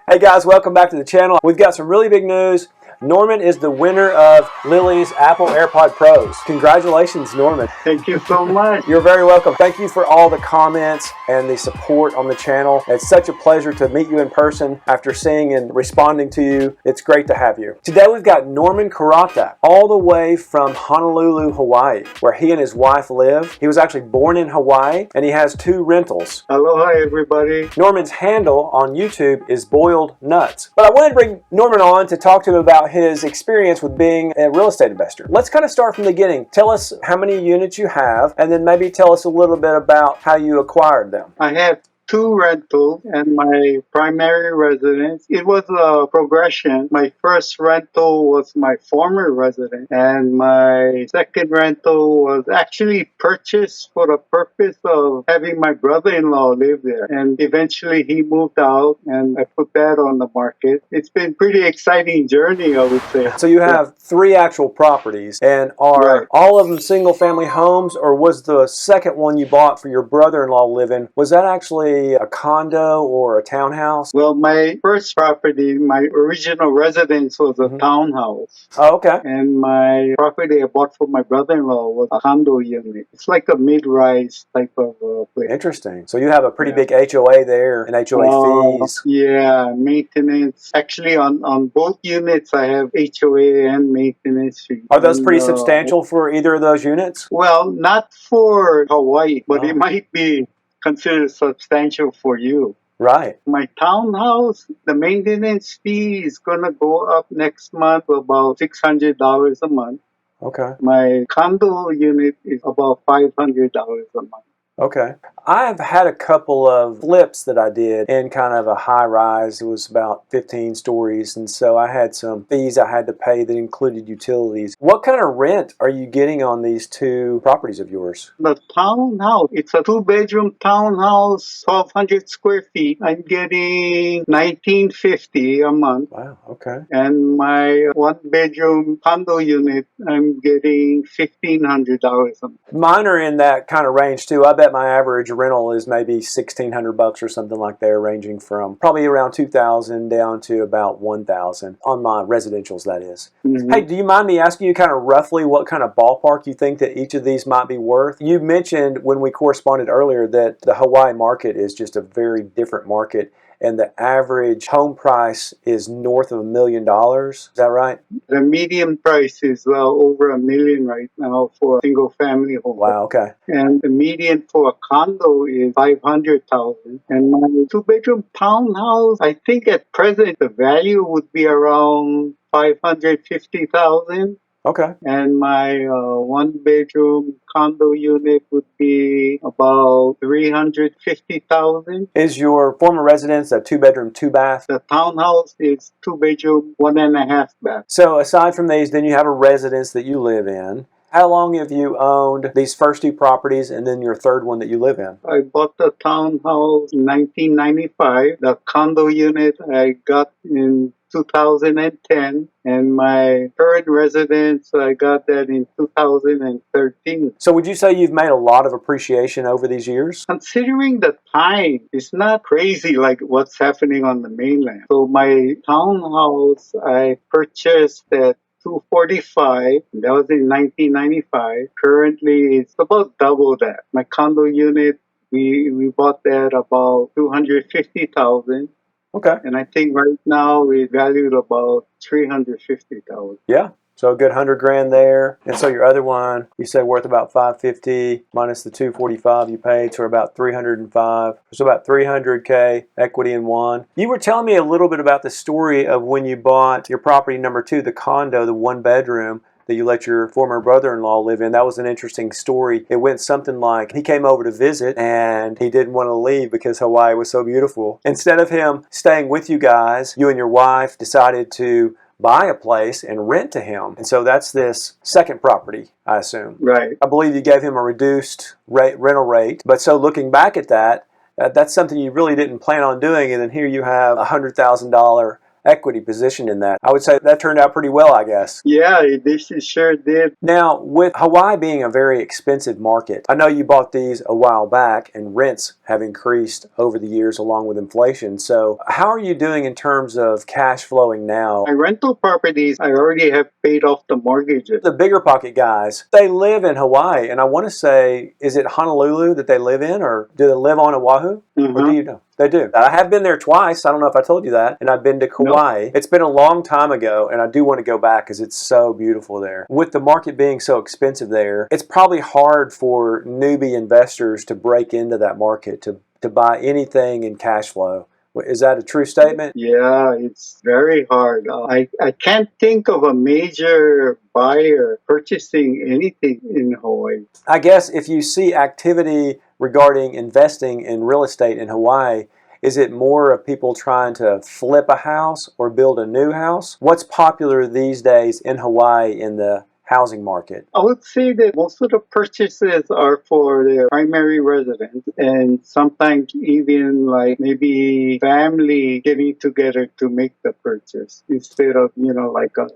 Hey guys, welcome back to the channel. We've got some really big news. Norman is the winner of Lily's Apple AirPod Pros. Congratulations, Norman. Thank you so much. You're very welcome. Thank you for all the comments and the support on the channel. It's such a pleasure to meet you in person after seeing and responding to you. It's great to have you. Today we've got Norman Kurata, all the way from Honolulu, Hawaii, where he and his wife live. He was actually born in Hawaii and he has 2 rentals. Aloha, everybody. Norman's handle on YouTube is Boiled Nuts. But I wanted to bring Norman on to talk to him about his experience with being a real estate investor. Let's kind of start from the beginning. Tell us how many units you have, and then maybe tell us a little bit about how you acquired them. I have 2 rentals and my primary residence. It was a progression. My first rental was my former residence, and my second rental was actually purchased for the purpose of having my brother-in-law live there. And eventually he moved out and I put that on the market. It's been a pretty exciting journey, I would say. So you have 3 actual properties, and are all of them single family homes, or was the second one you bought for your brother-in-law living, was that actually a condo or a townhouse? Well, my first property, my original residence was a townhouse. Oh, okay. And my property I bought for my brother-in-law was a condo unit. It's like a mid-rise type of place. Interesting. So you have a pretty big HOA there and HOA fees. Yeah, maintenance. Actually, on both units, I have HOA and maintenance fees. Are those pretty substantial for either of those units? Well, not for Hawaii, but it might be considered substantial for you. Right. My townhouse, the maintenance fee is going to go up next month about $600 a month. Okay. My condo unit is about $500 a month. Okay. I've had a couple of flips that I did in kind of a high rise. It was about 15 stories, and so I had some fees I had to pay that included utilities. What kind of rent are you getting on these 2 properties of yours? The townhouse, it's a 2-bedroom townhouse, 1,200 square feet. I'm getting $1,950 a month. Wow, okay. And my 1-bedroom condo unit, I'm getting $1,500 a month. Mine are in that kind of range too. I bet my average rental is maybe $1,600 or something like that, ranging from probably around $2,000 down to about $1,000 on my residentials, that is. Hey, do you mind me asking you kind of roughly what kind of ballpark you think that each of these might be worth? You mentioned when we corresponded earlier that the Hawaii market is just a very different market, and the average home price is north of $1 million. Is that right? The median price is over $1 million right now for a single family home. Wow, okay. And the median for a condo is $500,000. And my 2-bedroom townhouse, I think at present the value would be around $550,000. Okay. And my 1-bedroom condo unit would be about $350,000. Is your former residence a 2-bedroom, 2-bath? The townhouse is 2-bedroom, 1.5 bath. So aside from these, then you have a residence that you live in. How long have you owned these first 2 properties and then your third one that you live in? I bought the townhouse in 1995. The condo unit I got in 2010, and my current residence, I got that in 2013. So would you say you've made a lot of appreciation over these years? Considering the time, it's not crazy like what's happening on the mainland. So my townhouse, I purchased at $245. That was in 1995. Currently, it's about double that. My condo unit, we bought that about $250,000. Okay. And I think right now we valued about $350,000. Yeah. So a good $100,000 there. And so your other one, you say worth about $550 minus the $245 you paid, so about $305. So about $300K equity in one. You were telling me a little bit about the story of when you bought your property number 2, the condo, the 1-bedroom that you let your former brother-in-law live in. That was an interesting story. It went something like he came over to visit and he didn't want to leave because Hawaii was so beautiful. Instead of him staying with you guys, you and your wife decided to buy a place and rent to him. And so that's this second property, I assume. Right. I believe you gave him a reduced rental rate. But so looking back at that, that's something you really didn't plan on doing. And then here you have a $100,000 equity position in that. I would say that turned out pretty well, I guess. Yeah, this sure did. Now, with Hawaii being a very expensive market, I know you bought these a while back and rents have increased over the years along with inflation. So how are you doing in terms of cash flowing now? My rental properties, I already have paid off the mortgages. The bigger pocket guys, they live in Hawaii, and I want to say, is it Honolulu that they live in, or do they live on Oahu? Or do you know? They do. I have been there twice. I don't know if I told you that. And I've been to Kauai. Nope. It's been a long time ago, and I do want to go back because it's so beautiful there. With the market being so expensive there, it's probably hard for newbie investors to break into that market, to buy anything in cash flow. Is that a true statement? Yeah, it's very hard. I can't think of a major buyer purchasing anything in Hawaii. I guess if you see activity regarding investing in real estate in Hawaii, is it more of people trying to flip a house or build a new house? What's popular these days in Hawaii in the housing market? I would say that most of the purchases are for their primary residence, and sometimes even like maybe family getting together to make the purchase instead of, like a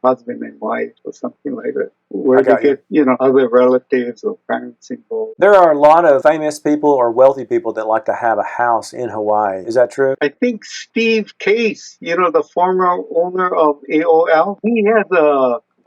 husband and wife or something like that, where they get, other relatives or parents involved. There are a lot of famous people or wealthy people that like to have a house in Hawaii. Is that true? I think Steve Case, the former owner of AOL, he has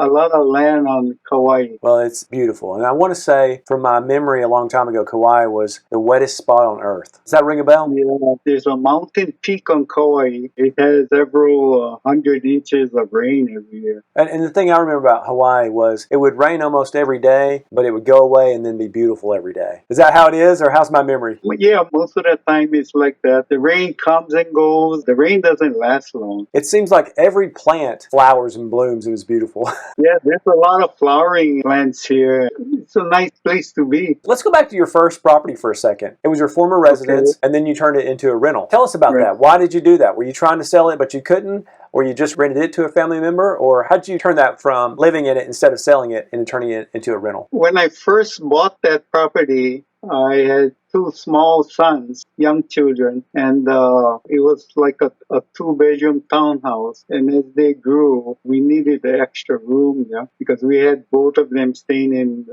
a lot of land on Kauai. Well, it's beautiful. And I want to say, from my memory a long time ago, Kauai was the wettest spot on earth. Does that ring a bell? Yeah, there's a mountain peak on Kauai. It has several 100 inches of rain every year. And the thing I remember about Hawaii was it would rain almost every day, but it would go away and then be beautiful every day. Is that how it is, or how's my memory? Well, yeah, most of the time it's like that. The rain comes and goes. The rain doesn't last long. It seems like every plant flowers and blooms and is beautiful. Yeah, there's a lot of flowering plants here. It's a nice place to be. Let's go back to your first property for a second. It was your former residence, and then you turned it into a rental. Tell us about that. Why did you do that? Were you trying to sell it, but you couldn't? Or you just rented it to a family member? Or how did you turn that from living in it instead of selling it and turning it into a rental? When I first bought that property, I had two small sons, young children, and it was like a two-bedroom townhouse. And as they grew, we needed the extra room, because we had both of them staying in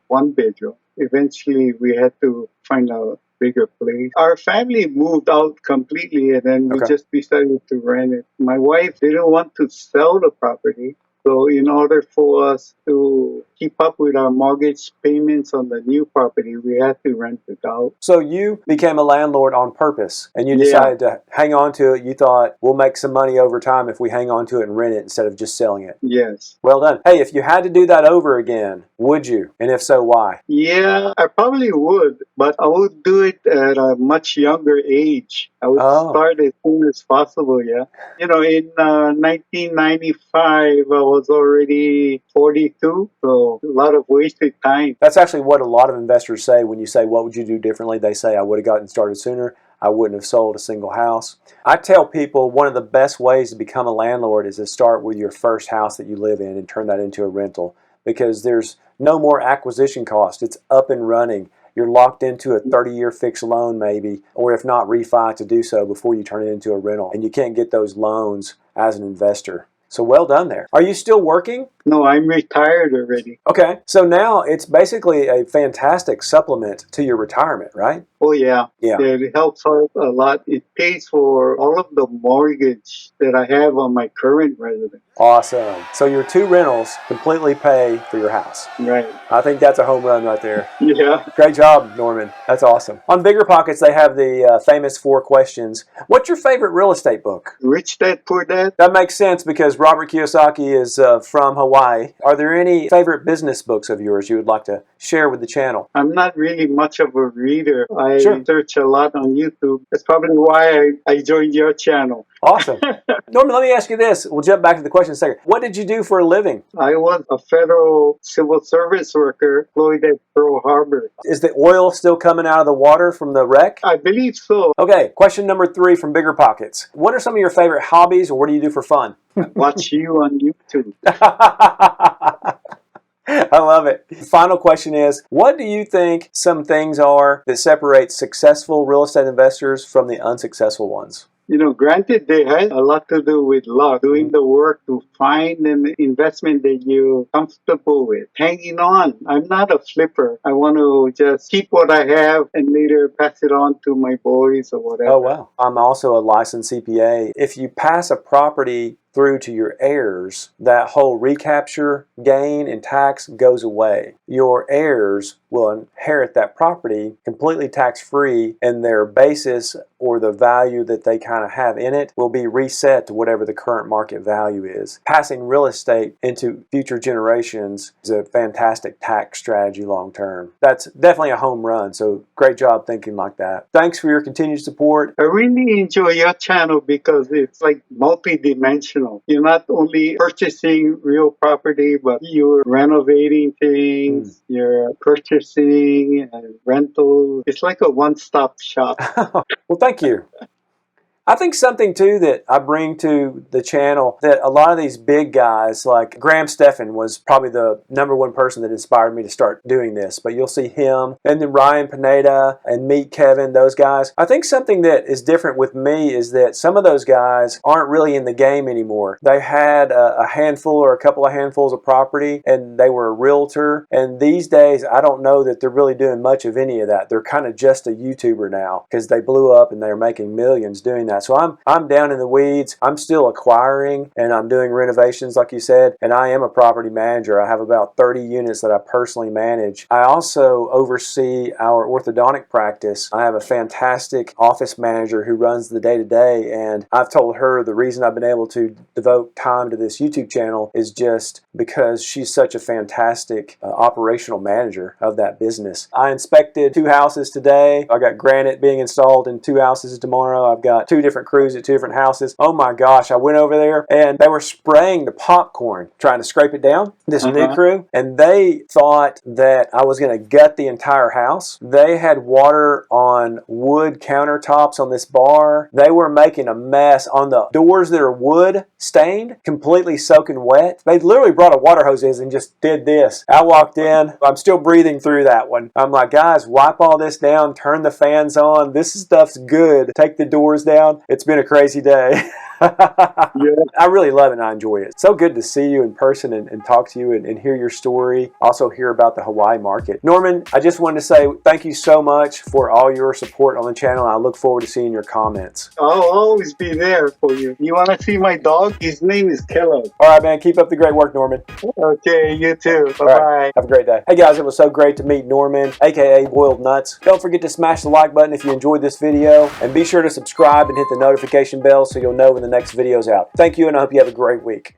one bedroom. Eventually, we had to find a bigger place. Our family moved out completely, and then we just decided to rent it. My wife didn't want to sell the property. So in order for us to keep up with our mortgage payments on the new property, we had to rent it out. So you became a landlord on purpose, and you decided to hang on to it. You thought, we'll make some money over time if we hang on to it and rent it instead of just selling it. Yes. Well done. Hey, if you had to do that over again, would you? And if so, why? Yeah, I probably would, but I would do it at a much younger age. I would start as soon as possible, in 1995, I was already 42, so a lot of wasted time. That's actually what a lot of investors say when you say, what would you do differently? They say, I would have gotten started sooner. I wouldn't have sold a single house. I tell people one of the best ways to become a landlord is to start with your first house that you live in and turn that into a rental, because there's no more acquisition cost. It's up and running. You're locked into a 30-year fixed loan maybe, or if not, refi to do so before you turn it into a rental. And you can't get those loans as an investor. So well done there. Are you still working? No, I'm retired already. Okay. So now it's basically a fantastic supplement to your retirement, right? Oh, yeah. Yeah. It helps out a lot. It pays for all of the mortgage that I have on my current residence. Awesome. So your two rentals completely pay for your house. Right. I think that's a home run right there. Yeah. Great job, Norman. That's awesome. On Bigger Pockets, they have the famous 4 questions. What's your favorite real estate book? Rich Dad, Poor Dad. That makes sense because Robert Kiyosaki is from Hawaii. Are there any favorite business books of yours you would like to share with the channel? I'm not really much of a reader. I search a lot on YouTube. That's probably why I joined your channel. Awesome. Norman, let me ask you this. We'll jump back to the question in a second. What did you do for a living? I was a federal civil service worker employed at Pearl Harbor. Is the oil still coming out of the water from the wreck? I believe so. Okay, question number 3 from Bigger Pockets. What are some of your favorite hobbies, or what do you do for fun? Watch you on YouTube. I love it. Final question is, what do you think some things are that separate successful real estate investors from the unsuccessful ones? Granted, they had a lot to do with luck, doing the work to find an investment that you're comfortable with, hanging on. I'm not a flipper. I want to just keep what I have and later pass it on to my boys or Oh, whatever. wow. I'm also a licensed CPA. If you pass a property through to your heirs, that whole recapture gain and tax goes away. Your heirs will inherit that property completely tax-free, and their basis or the value that they kind of have in it will be reset to whatever the current market value is. Passing real estate into future generations is a fantastic tax strategy long term. That's definitely a home run, so great job thinking like that. Thanks for your continued support. I really enjoy your channel because it's like multi-dimensional. You're not only purchasing real property, but you're renovating things, you're purchasing and rental. It's like a one-stop shop. Well, thank you. I think something too that I bring to the channel that a lot of these big guys, like Graham Stephan was probably the #1 person that inspired me to start doing this, but you'll see him, and then Ryan Pineda and Meet Kevin, those guys. I think something that is different with me is that some of those guys aren't really in the game anymore. They had a handful or a couple of handfuls of property, and they were a realtor, and these days I don't know that they're really doing much of any of that. They're kind of just a YouTuber now because they blew up and they're making millions doing that. So I'm down in the weeds. I'm still acquiring and I'm doing renovations like you said, and I am a property manager. I have about 30 units that I personally manage. I also oversee our orthodontic practice. I have a fantastic office manager who runs the day-to-day, and I've told her the reason I've been able to devote time to this YouTube channel is just because she's such a fantastic operational manager of that business. I inspected 2 houses today. I got granite being installed in 2 houses tomorrow. I've got 2 different crews at 2 different houses. Oh my gosh, I went over there and they were spraying the popcorn, trying to scrape it down, this new crew, and they thought that I was going to gut the entire house. They had water on wood countertops on this bar. They were making a mess on the doors that are wood stained, completely soaking wet. They literally brought a water hose in and just did this. I walked in. I'm still breathing through that one. I'm like, guys, wipe all this down, turn the fans on. This stuff's good. Take the doors down. It's been a crazy day. Yeah. I really love it and I enjoy it. So good to see you in person and talk to you and hear your story. Also hear about the Hawaii market. Norman, I just wanted to say thank you so much for all your support on the channel. I look forward to seeing your comments. I'll always be there for you. You want to see my dog? His name is Kellogg. All right, man. Keep up the great work, Norman. Okay, you too. Bye-bye. Right, have a great day. Hey, guys, it was so great to meet Norman, aka Boiled Nuts. Don't forget to smash the like button if you enjoyed this video, and be sure to subscribe and hit the notification bell so you'll know when the next video's out. Thank you, and I hope you have a great week.